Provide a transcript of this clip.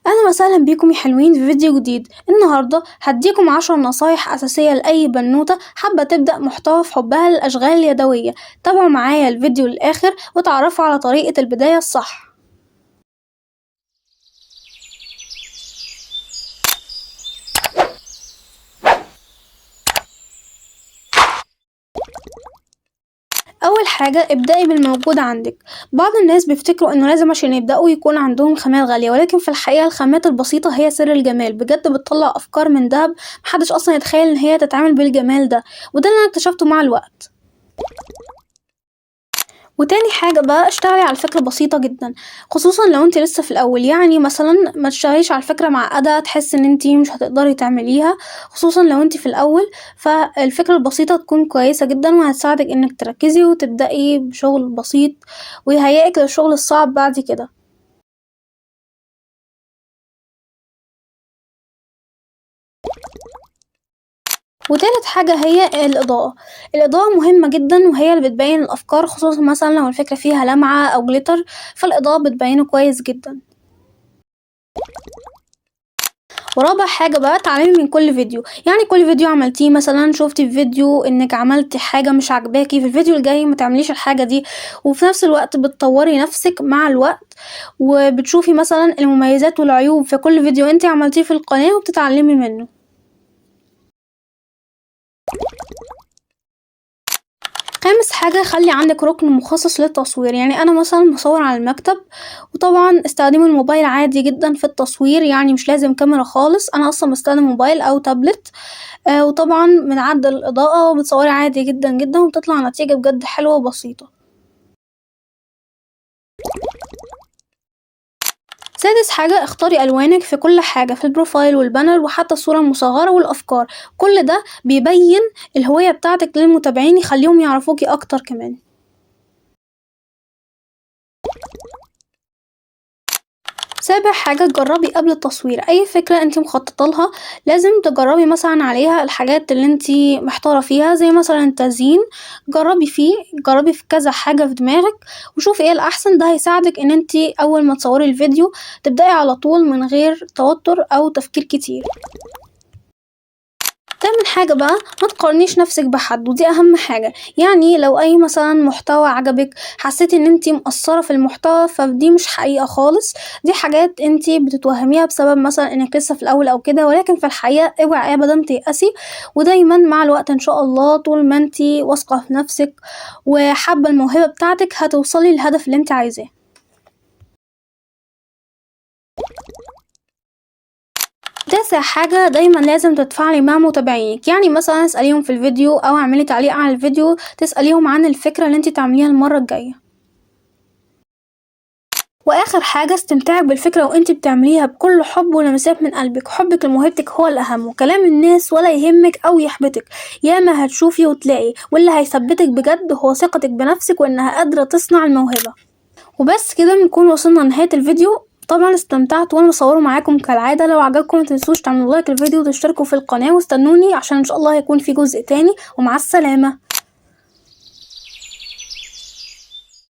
اهلا وسهلا بيكم يا حلوين في فيديو جديد. النهارده هديكم 10 نصايح اساسيه لاي بنوته حابه تبدا محتوى في حبها للاشغال اليدويه. تابعوا معايا الفيديو للاخر وتعرفوا على طريقه البدايه الصح. اول حاجه ابدأي بالموجود عندك. بعض الناس بيفتكروا انه لازم عشان يبدأوا يكون عندهم خامات غاليه، ولكن في الحقيقه الخامات البسيطه هي سر الجمال. بجد بتطلع افكار من دهب محدش اصلا يتخيل ان هي تتعامل بالجمال ده، وده اللي انا اكتشفته مع الوقت. وتاني حاجة بقى اشتغلي على الفكرة بسيطة جدا، خصوصا لو انت لسه في الاول. يعني مثلا ما تشتغليش على الفكرة معقدة تحس ان انت مش هتقدري تعمليها، خصوصا لو انت في الاول. فالفكرة البسيطة تكون كويسة جدا وهتساعدك انك تركزي وتبدأي بشغل بسيط ويهيئك للشغل الصعب بعد كده. وتالت حاجة هي الإضاءة مهمة جدا، وهي اللي بتبين الأفكار، خصوصا مثلا لو الفكرة فيها لمعة أو جليتر فالإضاءة بتبينه كويس جدا. ورابع حاجة بقى اتعلمي من كل فيديو. يعني كل فيديو عملتيه، مثلا شوفتي في فيديو انك عملتي حاجة مش عجباكي، في الفيديو الجاي ما تعمليش الحاجة دي. وفي نفس الوقت بتطوري نفسك مع الوقت، وبتشوفي مثلا المميزات والعيوب في كل فيديو انت عملتيه في القناة وبتتعلمي منه. خامس حاجة خلي عندك ركن مخصص للتصوير. يعني انا مثلا بصور على المكتب، وطبعا استخدمي الموبايل عادي جدا في التصوير، يعني مش لازم كاميرا خالص. انا اصلا بستخدم موبايل او تابلت. وطبعا بنعدل الإضاءة وبتصوري عادي جدا جدا وبتطلع نتيجة بجد حلوة وبسيطة. سادس حاجة اختاري ألوانك في كل حاجة، في البروفايل والبانر وحتى الصورة المصغرة والأفكار. كل ده بيبين الهوية بتاعتك للمتابعين، يخليهم يعرفوكي أكتر كمان. سابع حاجة جربي قبل التصوير أي فكرة انت مخططة لها. لازم تجربي مثلا عليها الحاجات اللي انت محتارة فيها، زي مثلا التزيين. جربي في كذا حاجة في دماغك وشوفي ايه الأحسن. ده هيساعدك ان انت أول ما تصوري الفيديو تبدأي على طول من غير توتر أو تفكير كتير. تامن حاجة بقى ما تقارنيش نفسك بحد، ودي اهم حاجة. يعني لو اي مثلا محتوى عجبك حسيتي ان انتي مقصرة في المحتوى، فدي مش حقيقة خالص. دي حاجات انتي بتتوهميها بسبب مثلا انك لسه في الاول او كده، ولكن في الحقيقة اوعي ابدا تيأسي. ودايما مع الوقت ان شاء الله طول ما انتي واثقة في نفسك وحابة الموهبة بتاعتك هتوصلي للهدف اللي انتي عايزاه. تاسع حاجة دايما لازم تتفاعلي مع متابعينك. يعني مثلا اسأليهم في الفيديو او اعملي تعليق على الفيديو تسأليهم عن الفكرة اللي انت تعمليها المرة الجاية. واخر حاجة استمتاعك بالفكرة وانت بتعمليها بكل حب ولمسات من قلبك. حبك لموهبتك هو الاهم، وكلام الناس ولا يهمك او يحبطك. ياما هتشوفي وتلاقي، واللي هيثبتك بجد هو ثقتك بنفسك وانها قادرة تصنع الموهبة. وبس كده بنكون وصلنا لنهاية الفيديو. طبعا استمتعت وانا بصوره معاكم كالعادة. لو عجبكم متنسوش تعملوا لايك للفيديو وتشتركوا في القناة واستنوني عشان ان شاء الله هيكون في جزء تاني. ومع السلامة.